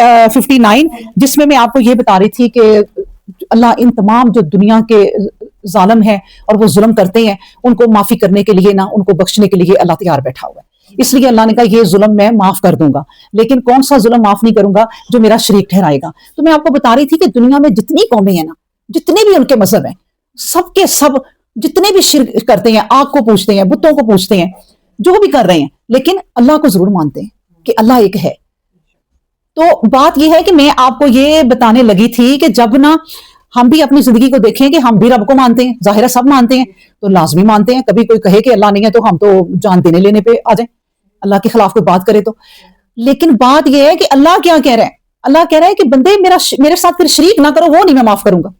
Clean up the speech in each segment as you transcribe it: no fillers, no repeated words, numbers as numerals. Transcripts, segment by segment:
59 جس میں آپ کو یہ بتا رہی تھی کہ اللہ ان تمام جو دنیا کے ظالم ہیں اور وہ ظلم کرتے ہیں ان کو معافی کرنے کے لیے نہ ان کو بخشنے کے لیے اللہ تیار بیٹھا ہوا ہے. اس لیے اللہ نے کہا یہ ظلم میں معاف کر دوں گا، لیکن کون سا ظلم معاف نہیں کروں گا؟ جو میرا شریک ٹھہرائے گا. تو میں آپ کو بتا رہی تھی کہ دنیا میں جتنی قومیں ہیں نا، جتنے بھی ان کے مذہب ہیں، سب کے سب جتنے بھی شرک کرتے ہیں، آگ کو پوجتے ہیں، بتوں کو پوجتے ہیں، جو بھی کر رہے ہیں، لیکن اللہ کو ضرور مانتے ہیں کہ اللہ ایک ہے. تو بات یہ ہے کہ میں آپ کو یہ بتانے لگی تھی کہ جب نا ہم بھی اپنی زندگی کو دیکھیں کہ ہم بھی رب کو مانتے ہیں، ظاہر ہے سب مانتے ہیں، تو لازمی مانتے ہیں. کبھی کوئی کہے کہ اللہ نہیں ہے تو ہم تو جان دینے لینے پہ آ جائیں، اللہ کے خلاف کوئی بات کرے تو. لیکن بات یہ ہے کہ اللہ کیا کہہ رہا ہے؟ اللہ کہہ رہا ہے کہ بندے میرے ساتھ پھر شریک نہ کرو، وہ نہیں میں معاف کروں گا.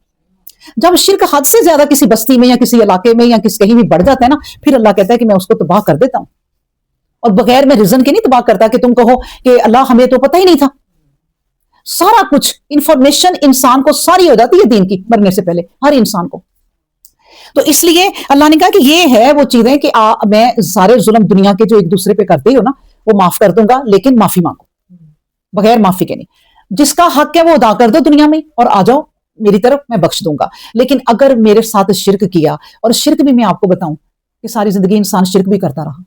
جب شرک حد سے زیادہ کسی بستی میں یا کسی علاقے میں یا کہیں بھی بڑھ جاتا ہے نا، پھر اللہ کہتا ہے کہ میں اس کو تباہ کر دیتا ہوں، اور بغیر میں ریزن کے نہیں تباہ کرتا کہ تم کہو کہ اللہ ہمیں تو پتہ ہی نہیں تھا. سارا کچھ انفارمیشن انسان کو ساری ہو جاتی ہے دین کی مرنے سے پہلے، ہر انسان کو. تو اس لیے اللہ نے کہا کہ یہ ہے وہ چیزیں کہ میں سارے ظلم دنیا کے جو ایک دوسرے پہ کرتے ہو نا وہ معاف کر دوں گا، لیکن معافی مانگو، بغیر معافی کے نہیں. جس کا حق ہے وہ ادا کر دو دنیا میں اور آ جاؤ میری طرف، میں بخش دوں گا. لیکن اگر میرے ساتھ شرک کیا، اور شرک بھی میں آپ کو بتاؤں کہ ساری زندگی انسان شرک بھی کرتا رہا.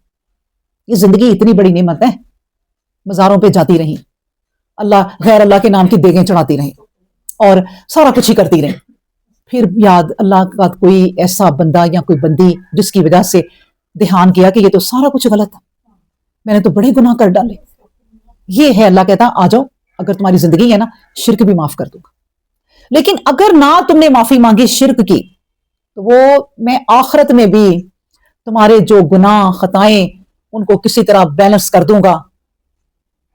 یہ زندگی اتنی بڑی نعمت ہے، مزاروں پہ جاتی رہی، اللہ غیر اللہ کے نام کی دیگیں چڑھاتی رہی اور سارا کچھ ہی کرتی رہی. پھر یاد اللہ کا کوئی ایسا بندہ یا کوئی بندی جس کی وجہ سے دھیان کیا کہ یہ تو سارا کچھ غلط ہے، میں نے تو بڑے گناہ کر ڈالے. یہ ہے اللہ کہتا آ جاؤ، اگر تمہاری زندگی ہے نا شرک بھی معاف کر دوں گا. لیکن اگر نہ تم نے معافی مانگی شرک کی تو وہ میں آخرت میں بھی تمہارے جو گناہ خطائیں ان کو کسی طرح بیلنس کر دوں گا.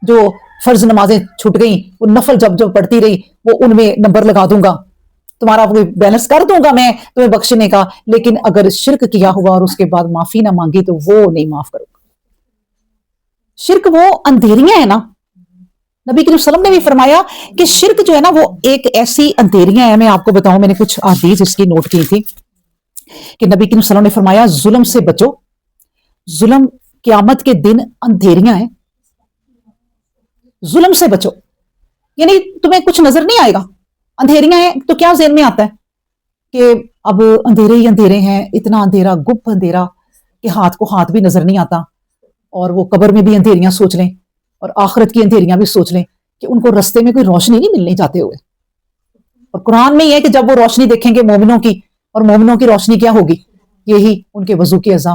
جو فرض نمازیں چھوٹ گئیں وہ نفل جب پڑھتی رہی وہ ان میں نمبر لگا دوں گا، تمہارا وہ بیلنس کر دوں گا میں تمہیں بخشنے کا. لیکن اگر شرک کیا ہوا اور اس کے بعد معافی نہ مانگی تو وہ نہیں معاف کروں گا. شرک وہ اندھیریاں ہیں نا، نبی کریم صلی اللہ علیہ وسلم نے بھی فرمایا کہ شرک جو ہے نا وہ ایک ایسی اندھیریاں ہیں. میں آپ کو بتاؤں، میں نے کچھ احادیث اس کی نوٹ کی تھی کہ نبی کریم صلی اللہ علیہ وسلم نے فرمایا ظلم سے بچو، ظلم قیامت کے دن اندھیریاں ہیں، ظلم سے بچو. یعنی تمہیں کچھ نظر نہیں آئے گا، اندھیریاں ہیں تو کیا ذہن میں آتا ہے کہ اب اندھیرے ہی اندھیرے ہیں، اتنا اندھیرا گپ اندھیرا کہ ہاتھ کو ہاتھ بھی نظر نہیں آتا. اور وہ قبر میں بھی اندھیریاں سوچ لیں اور آخرت کی اندھیریاں بھی سوچ لیں کہ ان کو رستے میں کوئی روشنی نہیں ملنے جاتے ہوئے. اور قرآن میں یہ ہے کہ جب وہ روشنی دیکھیں گے مومنوں کی، اور مومنوں کی روشنی کیا ہوگی؟ یہی ان کے وضو کی اعضاء،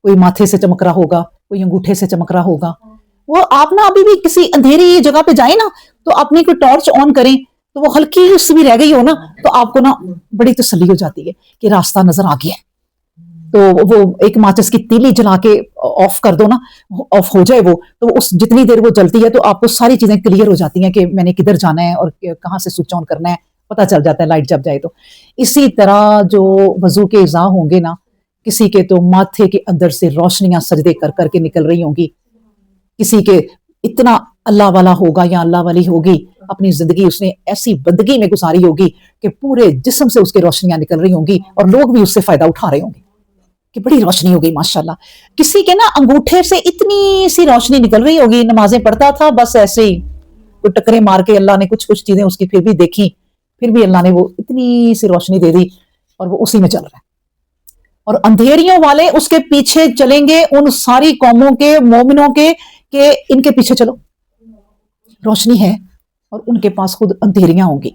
کوئی ماتھے سے چمک رہا ہوگا، کوئی انگوٹھے سے چمک رہا ہوگا. وہ آپ نا ابھی بھی کسی اندھیری جگہ پہ جائیں نا تو اپنی کوئی ٹارچ آن کریں تو وہ ہلکی سی بھی رہ گئی ہو نا تو آپ کو نا بڑی تسلی ہو جاتی ہے کہ راستہ نظر آ گیا ہے. تو وہ ایک ماچس کی تیلی جلا کے آف کر دو نا، آف ہو جائے وہ تو اس جتنی دیر وہ جلتی ہے تو آپ کو ساری چیزیں کلیئر ہو جاتی ہیں کہ میں نے کدھر جانا ہے اور کہاں سے سوئچ آن کرنا ہے، پتہ چل جاتا ہے لائٹ جب جائے تو. اسی طرح جو وضو کے اعضاء ہوں گے نا، کسی کے تو ماتھے کے اندر سے روشنیاں سجدے کر کر کے نکل رہی ہوں گی، کسی کے اتنا اللہ والا ہوگا یا اللہ والی ہوگی، اپنی زندگی اس نے ایسی بندگی میں گزاری ہوگی کہ پورے جسم سے اس کے روشنیاں نکل رہی ہوں گی اور لوگ بھی اس سے فائدہ اٹھا رہے ہوں گے کہ بڑی روشنی ہو گئی ماشاءاللہ. کسی کے نا انگوٹھے سے اتنی سی روشنی نکل رہی ہوگی، نمازیں پڑھتا تھا بس ایسے ہی کوئی ٹکرے مار کے اللہ نے کچھ چیزیں اس کی پھر بھی دیکھی، پھر بھی اللہ نے وہ اتنی سی روشنی دے دی اور وہ اسی میں چل رہا ہے. اور اندھیریوں والے اس کے پیچھے چلیں گے، ان ساری قوموں کے مومنوں کے کہ ان کے پیچھے چلو، روشنی ہے اور ان کے پاس خود اندھیریاں ہوں گی.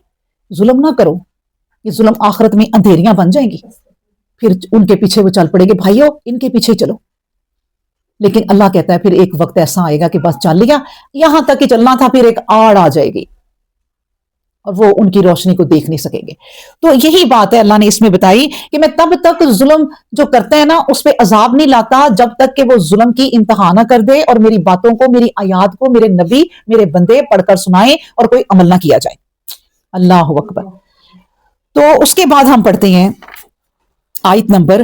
ظلم نہ کرو، یہ ظلم آخرت میں اندھیریاں بن جائیں گی، پھر ان کے پیچھے وہ چل پڑے گے، بھائیو ان کے پیچھے چلو. لیکن اللہ کہتا ہے پھر ایک وقت ایسا آئے گا کہ بس چل لیا، یہاں تک کہ چلنا تھا، پھر ایک آڑ آ جائے گی اور وہ ان کی روشنی کو دیکھ نہیں سکیں گے. تو یہی بات ہے اللہ نے اس میں بتائی کہ میں تب تک ظلم جو کرتا ہے نا اس پہ عذاب نہیں لاتا جب تک کہ وہ ظلم کی انتہا نہ کر دے اور میری باتوں کو، میری آیات کو میرے نبی میرے بندے پڑھ کر سنائیں اور کوئی عمل نہ کیا جائے. اللہ اکبر. تو اس کے بعد ہم پڑھتے ہیں آیت نمبر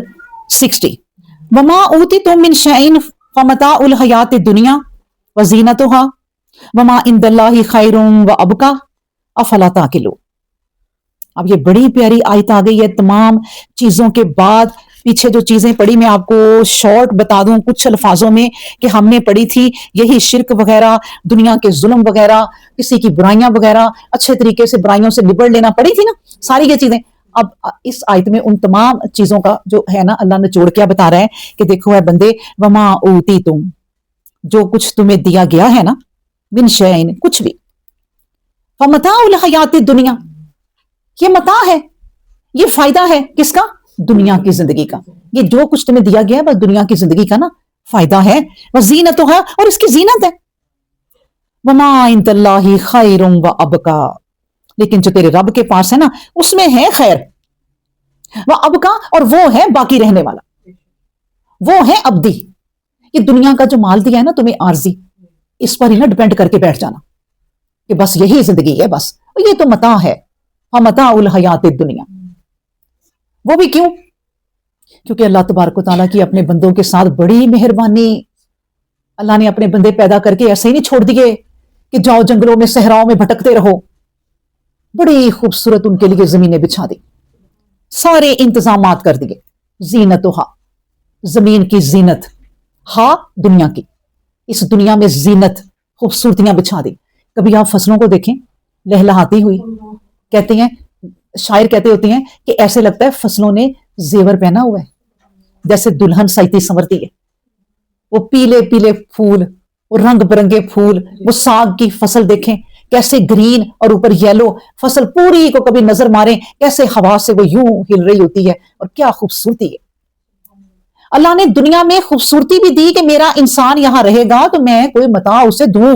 60. وما اوتیتم من شیء فمتاع الحیات الدنیا وزینتها وما عند اللہ خیر وابقی افلا تعقلون. اب یہ بڑی پیاری آیت آ گئی ہے. تمام چیزوں کے بعد پیچھے جو چیزیں پڑھی میں آپ کو شارٹ بتا دوں کچھ الفاظوں میں کہ ہم نے پڑھی تھی یہی شرک وغیرہ، دنیا کے ظلم وغیرہ، کسی کی برائیاں وغیرہ، اچھے طریقے سے برائیوں سے نبڑ لینا پڑی تھی نا ساری یہ چیزیں. اب اس آیت میں ان تمام چیزوں کا جو ہے نا اللہ نے جوڑ کیا بتا رہا ہے کہ دیکھو اے بندے وما اوتیتم، جو کچھ تمہیں دیا گیا ہے نا، من شیئن، کچھ بھی، فمتاع الحیات الدنیا، یہ متاع ہے، یہ فائدہ ہے کس کا؟ دنیا کی زندگی کا. یہ جو کچھ تمہیں دیا گیا ہے بس دنیا کی زندگی کا نا فائدہ ہے. وزینتھا، اور اس کی زینت ہے. وما عند اللہ خیر وابقا، لیکن جو تیرے رب کے پاس ہے نا اس میں ہے خیر، وابقا، اور وہ ہے باقی رہنے والا، وہ ہے ابدی. یہ دنیا کا جو مال دیا ہے نا تمہیں عارضی، اس پر ہی نہ ڈپینڈ کر کے بیٹھ جانا کہ بس یہی زندگی ہے بس، یہ تو متاع ہے. متاع الحیات الدنیا، وہ بھی کیوں؟ کیونکہ اللہ تبارک و تعالیٰ کی اپنے بندوں کے ساتھ بڑی مہربانی. اللہ نے اپنے بندے پیدا کر کے ایسے ہی نہیں چھوڑ دیے کہ جاؤ جنگلوں میں صحراؤں میں بھٹکتے رہو. بڑی خوبصورت ان کے لیے زمینیں بچھا دی، سارے انتظامات کر دیے. زینتھا، زمین کی زینت، ہاں دنیا کی، اس دنیا میں زینت، خوبصورتیاں بچھا دی. کبھی آپ فصلوں کو دیکھیں لہلہاتی ہوئی، کہتے ہیں شاعر کہتے ہوتے ہیں کہ ایسے لگتا ہے فصلوں نے زیور پہنا ہوا ہے، جیسے دلہن سجتی سنورتی ہے. وہ پیلے پیلے پھول، وہ رنگ برنگے پھول، وہ ساگ کی فصل دیکھیں کیسے گرین اور اوپر یلو، فصل پوری کو کبھی نظر ماریں کیسے ہوا سے وہ یوں ہل رہی ہوتی ہے، اور کیا خوبصورتی ہے. اللہ نے دنیا میں خوبصورتی بھی دی کہ میرا انسان یہاں رہے گا تو میں کوئی متاع اسے دوں.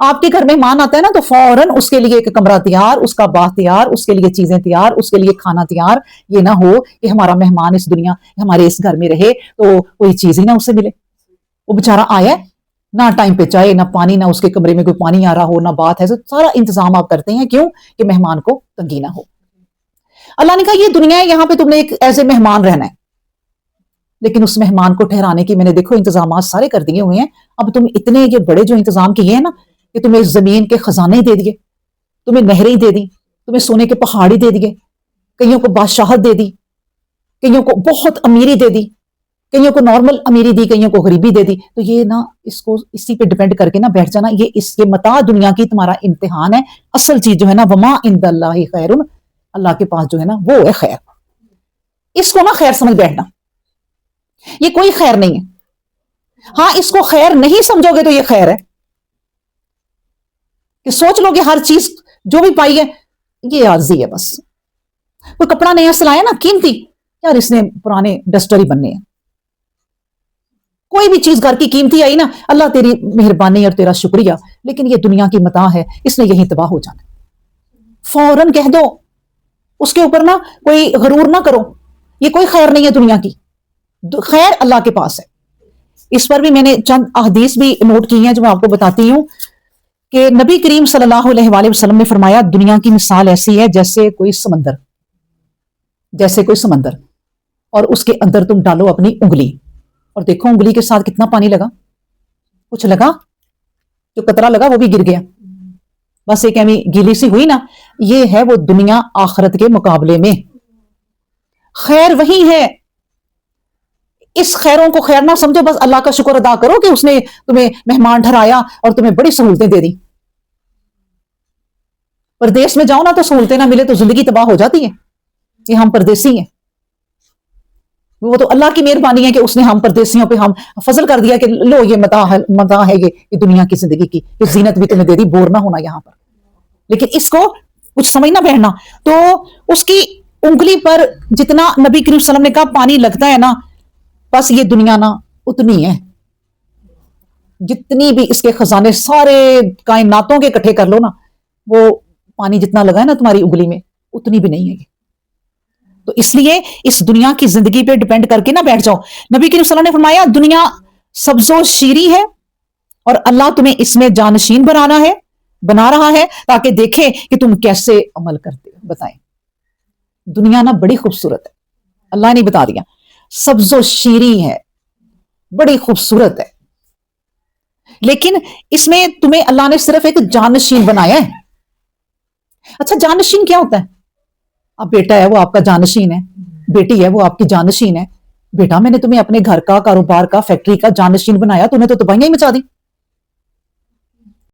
آپ کے گھر مہمان آتا ہے نا تو فوراً اس کے لیے ایک کمرہ تیار، اس کا باغ تیار، اس کے لیے چیزیں تیار، اس کے لیے کھانا تیار. یہ نہ ہو کہ ہمارا مہمان اس دنیا ہمارے اس گھر میں رہے تو کوئی چیز ہی نہ اسے ملے. وہ بےچارا آیا نہ ٹائم پہ چائے نہ پانی، نہ اس کے کمرے میں کوئی پانی آ رہا ہو نہ بات ہے. سارا انتظام آپ کرتے ہیں کیوں؟ کہ مہمان کو تنگی نہ ہو. اللہ نے کہا یہ دنیا ہے، یہاں پہ تم نے ایک ایسے مہمان رہنا ہے، لیکن اس مہمان کو ٹھہرانے کی میں نے دیکھو انتظامات سارے کر دیے ہوئے ہیں. اب تم اتنے یہ بڑے جو انتظام کیے ہیں نا کہ تمہیں زمین کے خزانے دے دیے، تمہیں نہریں دے دی، تمہیں سونے کے پہاڑی دے دیے، کئیوں کو بادشاہت دے دی، کئیوں کو بہت امیری دے دی، کئیوں کو نارمل امیری دی، کئیوں کو غریبی دے دی. تو یہ نہ اس کو اسی پہ ڈیپینڈ کر کے نہ بیٹھ جانا. یہ متاع دنیا کی تمہارا امتحان ہے. اصل چیز جو ہے نا وما عند اللہ خیر، اللہ کے پاس جو ہے نا وہ ہے خیر. اس کو نہ خیر سمجھ بیٹھنا، یہ کوئی خیر نہیں ہے. ہاں اس کو خیر نہیں سمجھو گے تو یہ خیر ہے کہ سوچ لو کہ ہر چیز جو بھی پائی ہے یہ عارضی ہے. بس کوئی کپڑا نیا سلایا نا قیمتی، یار اس نے پرانے ڈسٹر ہی بننے ہیں. کوئی بھی چیز گھر کی قیمتی آئی نا، اللہ تیری مہربانی اور تیرا شکریہ، لیکن یہ دنیا کی متاع ہے، اس نے یہی تباہ ہو جانا. فوراً کہہ دو اس کے اوپر نا، کوئی غرور نہ کرو. یہ کوئی خیر نہیں ہے دنیا کی، خیر اللہ کے پاس ہے. اس پر بھی میں نے چند احادیث بھی نوٹ کی ہیں جو میں آپ کو بتاتی ہوں کہ نبی کریم صلی اللہ علیہ وآلہ وسلم نے فرمایا دنیا کی مثال ایسی ہے جیسے کوئی سمندر، جیسے کوئی سمندر، اور اس کے اندر تم ڈالو اپنی انگلی اور دیکھو انگلی کے ساتھ کتنا پانی لگا. کچھ لگا؟ جو قطرہ لگا وہ بھی گر گیا، بس ایک ایمی گیلی سی ہوئی نا. یہ ہے وہ دنیا آخرت کے مقابلے میں. خیر وہی ہے. اس خیروں کو خیر نہ سمجھو، بس اللہ کا شکر ادا کرو کہ اس نے تمہیں مہمان ٹھہرایا اور تمہیں بڑی سہولتیں دے دی. پردیس میں جاؤ نا تو سہولتیں نہ ملے تو زندگی تباہ ہو جاتی ہے کہ ہم پردیسی ہیں. وہ تو اللہ کی مہربانی ہے کہ اس نے ہم پردیسیوں پہ ہم فضل کر دیا کہ لو یہ متاع ہے، یہ دنیا کی زندگی کی یہ زینت بھی تمہیں دے دی، بور نہ ہونا یہاں پر. لیکن اس کو کچھ سمجھ نہ بیٹھنا. تو اس کی انگلی پر جتنا نبی کریم صلی اللہ علیہ وسلم نے کہا پانی لگتا ہے نا، بس یہ دنیا نا اتنی ہے. جتنی بھی اس کے خزانے سارے کائناتوں کے اکٹھے کر لو نا، وہ پانی جتنا لگا ہے نا تمہاری انگلی میں اتنی بھی نہیں ہے یہ. تو اس لیے اس دنیا کی زندگی پہ ڈیپینڈ کر کے نہ بیٹھ جاؤ. نبی کریم صلی اللہ علیہ وسلم نے فرمایا دنیا سبز و شیریں ہے اور اللہ تمہیں اس میں جانشین بنا رہا ہے تاکہ دیکھے کہ تم کیسے عمل کرتے ہو. بتائیں، دنیا نا بڑی خوبصورت ہے، اللہ نے بتا دیا سبز و شیریں ہے، بڑی خوبصورت ہے، لیکن اس میں تمہیں اللہ نے صرف ایک جانشین بنایا ہے. اچھا جانشین کیا ہوتا ہے؟ اب بیٹا ہے وہ آپ کا جانشین ہے، بیٹی ہے وہ آپ کی جانشین ہے. بیٹا میں نے تمہیں اپنے گھر کا، کاروبار کا، فیکٹری کا جانشین بنایا، تمہیں تو تباہیاں ہی مچا دی.